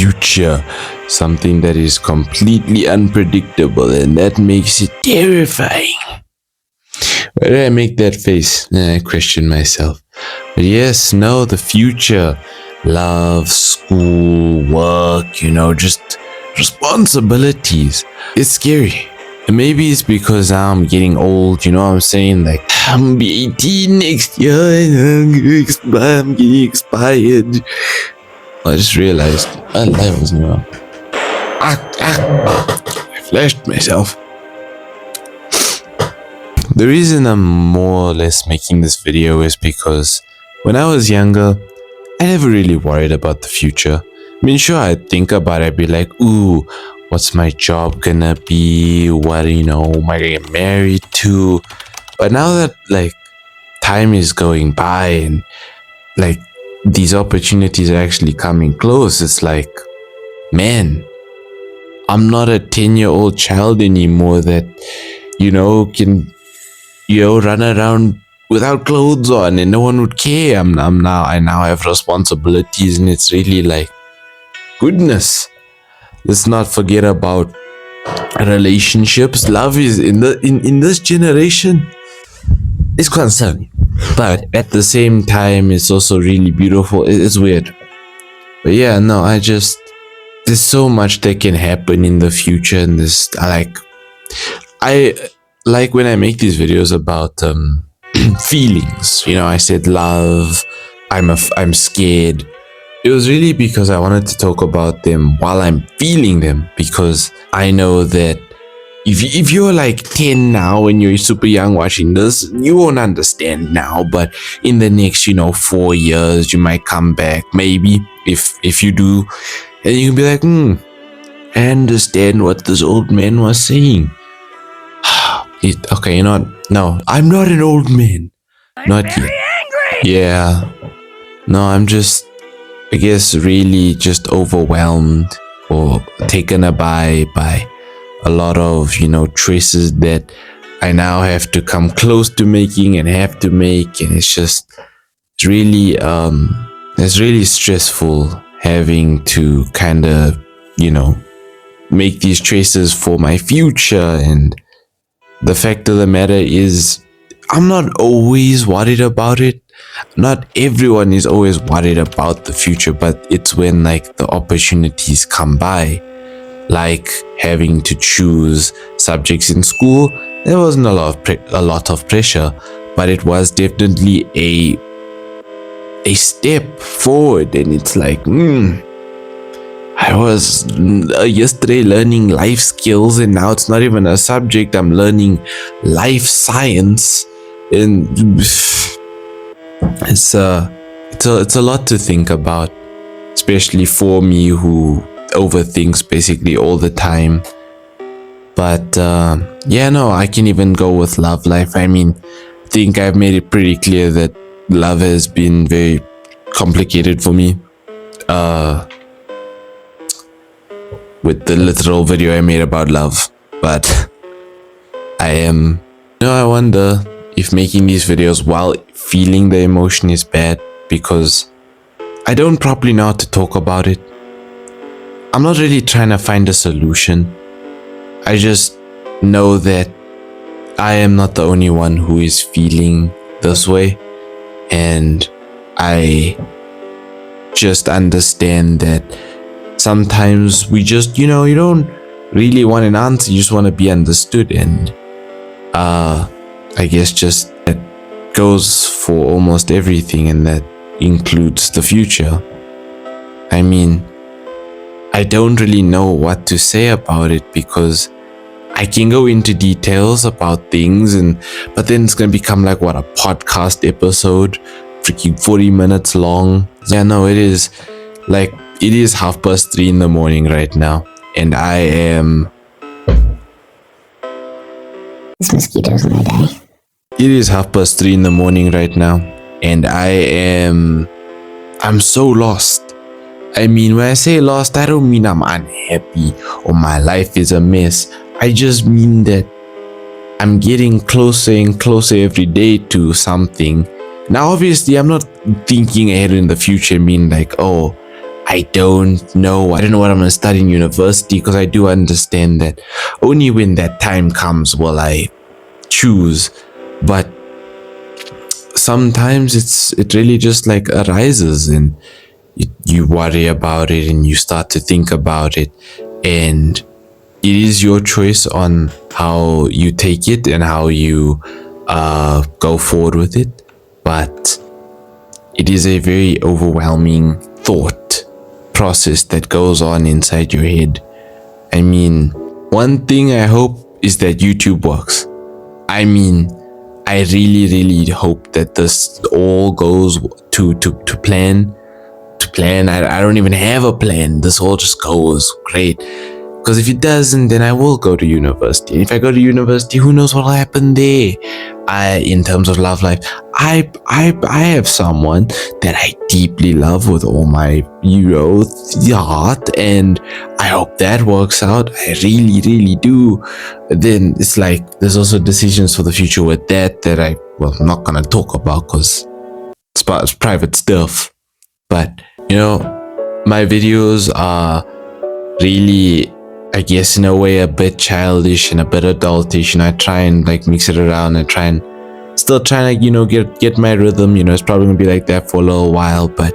future, something that is completely unpredictable, and that makes it terrifying. Why did I make that face? I question myself. But yes, no, the future. Love, school, work, just responsibilities. It's scary. And maybe it's because I'm getting old, you know what I'm saying? Like, I'm gonna be 18 next year and I'm getting expired. I just realized, that wasn't wrong. I flashed myself. The reason I'm more or less making this video is because when I was younger, I never really worried about the future. I mean, sure, I'd think about it, I'd be like, ooh, what's my job gonna be? What, am I gonna get married to? But now that, time is going by and, these opportunities are actually coming close, it's like, man, I'm not a 10-year-old child anymore that, can, run around without clothes on and no one would care. I now have responsibilities, and it's really like, goodness. Let's not forget about relationships. Love is in this generation is concerning, but at the same time it's also really beautiful. It's weird, but yeah, no, there's so much that can happen in the future, and this I like when I make these videos about feelings. I said love, I'm scared. It was really because I wanted to talk about them while I'm feeling them, because I know that if you're 10 now and you're super young watching this, you won't understand now, but in the next 4 years you might come back, maybe, if you do, and you can be like, I understand what this old man was saying. Okay, you know what? No, I'm not an old man. Not yet. Angry. Yeah. No, I'm just, I guess, really just overwhelmed or taken aback by a lot of, choices that I now have to come close to making and have to make. And it's really stressful having to kind of, make these choices for my future. And the fact of the matter is, I'm not always worried about it. Not everyone is always worried about the future, but it's when the opportunities come by, like having to choose subjects in school. There wasn't a lot of pressure, but it was definitely a step forward. And it's like, I was yesterday learning life skills, and now it's not even a subject. I'm learning life science, and it's a lot to think about, especially for me who overthinks basically all the time. But I can even go with love life. I mean, I think I've made it pretty clear that love has been very complicated for me. With the literal video I made about love, but I wonder if making these videos while feeling the emotion is bad, because I don't properly know how to talk about it. I'm not really trying to find a solution. I just know that I am not the only one who is feeling this way, and I just understand that sometimes we just, you don't really want an answer, you just want to be understood. And I guess just that goes for almost everything, and that includes the future. I mean, I don't really know what to say about it, because I can go into details about things, but then it's gonna become a podcast episode, freaking 40 minutes long. Yeah, no, it is 3:30 in the morning right now, and I am... This mosquito's gonna die. It is 3:30 in the morning right now, and I'm so lost. I mean, when I say lost, I don't mean I'm unhappy or my life is a mess. I just mean that I'm getting closer and closer every day to something. Now, obviously, I'm not thinking ahead in the future, I I don't know what I'm going to study in university, because I do understand that only when that time comes will I choose. But sometimes it really just like arises, and you worry about it and you start to think about it, and it is your choice on how you take it and how you go forward with it. But it is a very overwhelming thought process that goes on inside your head. I mean, one thing I hope is that YouTube works. I mean, I really hope that this all goes to plan. I don't even have a plan. This all just goes great. Because if it doesn't, then I will go to university. And if I go to university, who knows what will happen there? In terms of love life, I have someone that I deeply love with all my heart, and I hope that works out. I really do. Then it's like there's also decisions for the future with that I'm not gonna talk about because it's private stuff. But my videos are really, I guess, in a way a bit childish and a bit adultish, and I try and like mix it around and still trying to get my rhythm. It's probably gonna be like that for a little while, but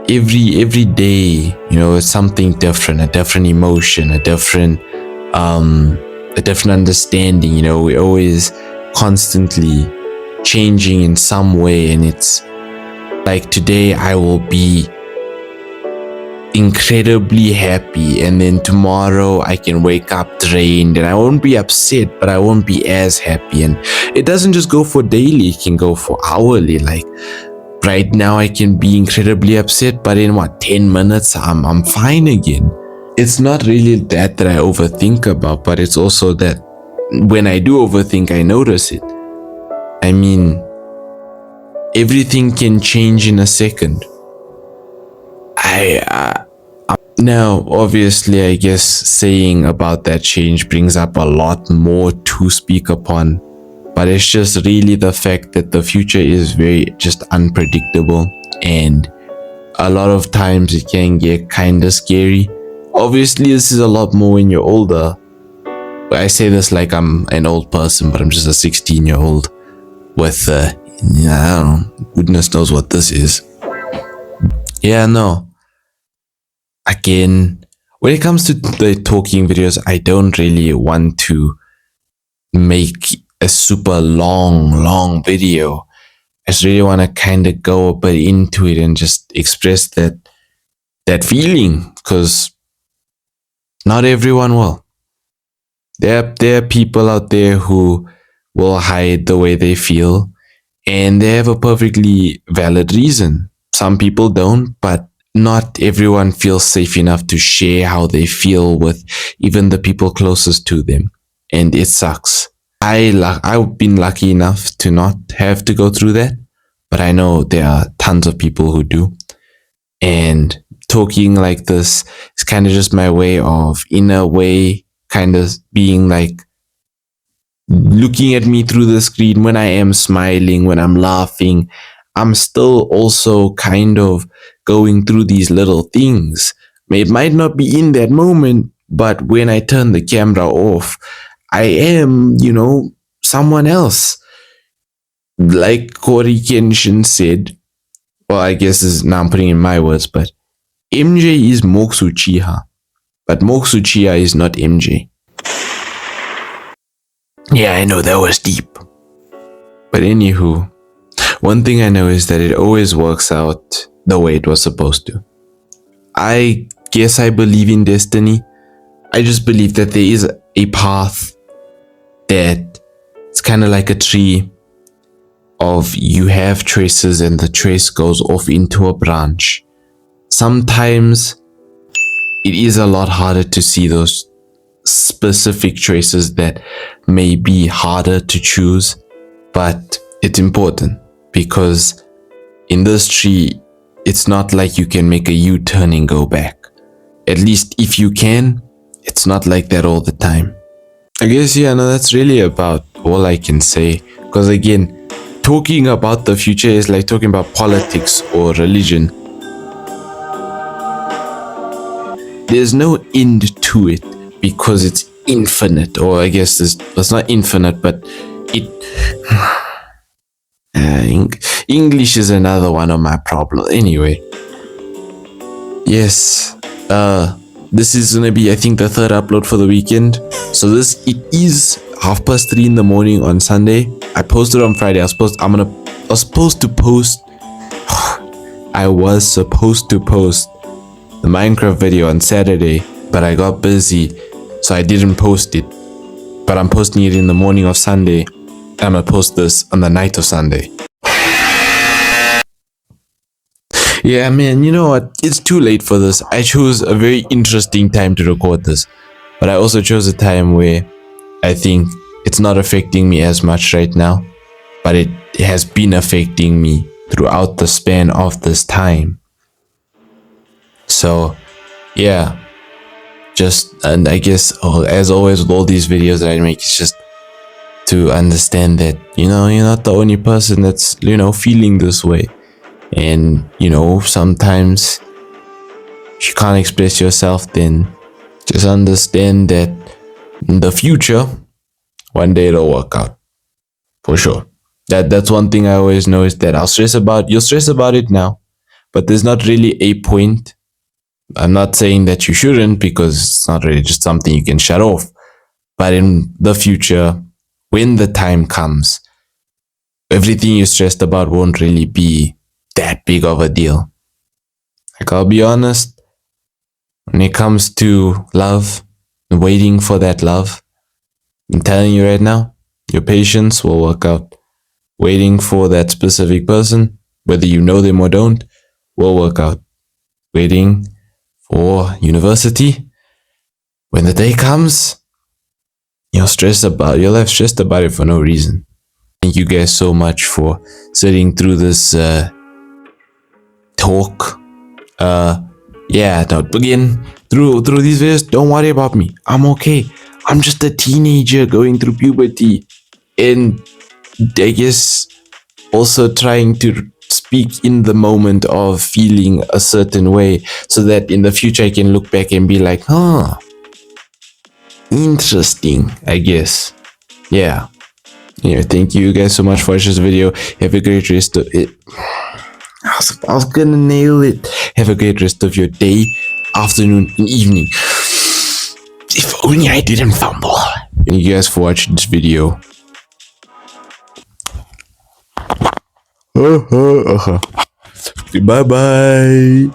every day it's something different, a different emotion, a different understanding. We're always constantly changing in some way, and it's like today I will be incredibly happy, and then tomorrow I can wake up drained, and I won't be upset, but I won't be as happy. And it doesn't just go for daily, it can go for hourly. Like right now I can be incredibly upset, but in 10 minutes I'm fine again. It's not really that I overthink about, but it's also that when I do overthink, I notice it. I mean, everything can change in a second. Now, obviously, I guess saying about that change brings up a lot more to speak upon, but it's just really the fact that the future is very just unpredictable, and a lot of times it can get kind of scary. Obviously, this is a lot more when you're older. I say this like I'm an old person, but I'm just a 16-year-old with, I don't know, goodness knows what this is. Yeah, no. Again, when it comes to the talking videos, I don't really want to make a super long video. I just really want to kind of go a bit into it and just express that feeling, because not everyone will. There are people out there who will hide the way they feel, and they have a perfectly valid reason. Some people don't, but not everyone feels safe enough to share how they feel with even the people closest to them, and it sucks. I've been lucky enough to not have to go through that, but I know there are tons of people who do. And talking like this is kind of just my way of, in a way, kind of being like looking at me through the screen. When I am smiling, when I'm laughing, I'm still also kind of going through these little things. It might not be in that moment, but when I turn the camera off, I am, someone else. Like Corey Kenshin said, well, I guess now I'm putting in my words, but MJ is Moxu Chiha, but Moxu Chiha is not MJ. Yeah, I know that was deep. But anywho, one thing I know is that it always works out the way it was supposed to. I guess I believe in destiny. I just believe that there is a path that it's kind of like a tree of you have choices and the choice goes off into a branch. Sometimes it is a lot harder to see those specific choices that may be harder to choose, but it's important because in this tree, it's not like you can make a U-turn and go back. At least if you can, it's not like that all the time. I guess, that's really about all I can say. Because again, talking about the future is like talking about politics or religion. there's no end to it because it's infinite, or I guess it's not infinite, but it. English is another one of my problems. Anyway, yes, this is gonna be, I think, the third upload for the weekend. So it is 3:30 in the morning on Sunday. I posted on Friday. I was supposed to post the Minecraft video on Saturday, but I got busy, so I didn't post it. But I'm posting it in the morning of Sunday. I'm gonna post this on the night of Sunday. Yeah, man, you know what? It's too late for this. I chose a very interesting time to record this, but I also chose a time where I think it's not affecting me as much right now, but it has been affecting me throughout the span of this time. So, yeah, and I guess, as always with all these videos that I make, it's just to understand that, you're not the only person that's, feeling this way. And, sometimes if you can't express yourself, then just understand that in the future, one day it'll work out. For sure. That's one thing I always know, is that you'll stress about it now, but there's not really a point. I'm not saying that you shouldn't, because it's not really just something you can shut off. But in the future, when the time comes, everything you're stressed about won't really be that big of a deal. Like, I'll be honest, when it comes to love, waiting for that love, I'm telling you right now, your patience will work out. Waiting for that specific person, whether you know them or don't, will work out. Waiting for university, when the day comes, you'll have stressed about it for no reason. Thank you guys so much for sitting through this talk. Again, through these videos, don't worry about me. I'm okay. I'm just a teenager going through puberty, and I guess also trying to speak in the moment of feeling a certain way, so that in the future I can look back and be like, interesting, I guess. Yeah. Thank you guys so much for watching this video. Have a great rest of it. I was gonna nail it. Have a great rest of your day, afternoon, and evening. If only I didn't fumble. Thank you guys for watching this video. Bye bye.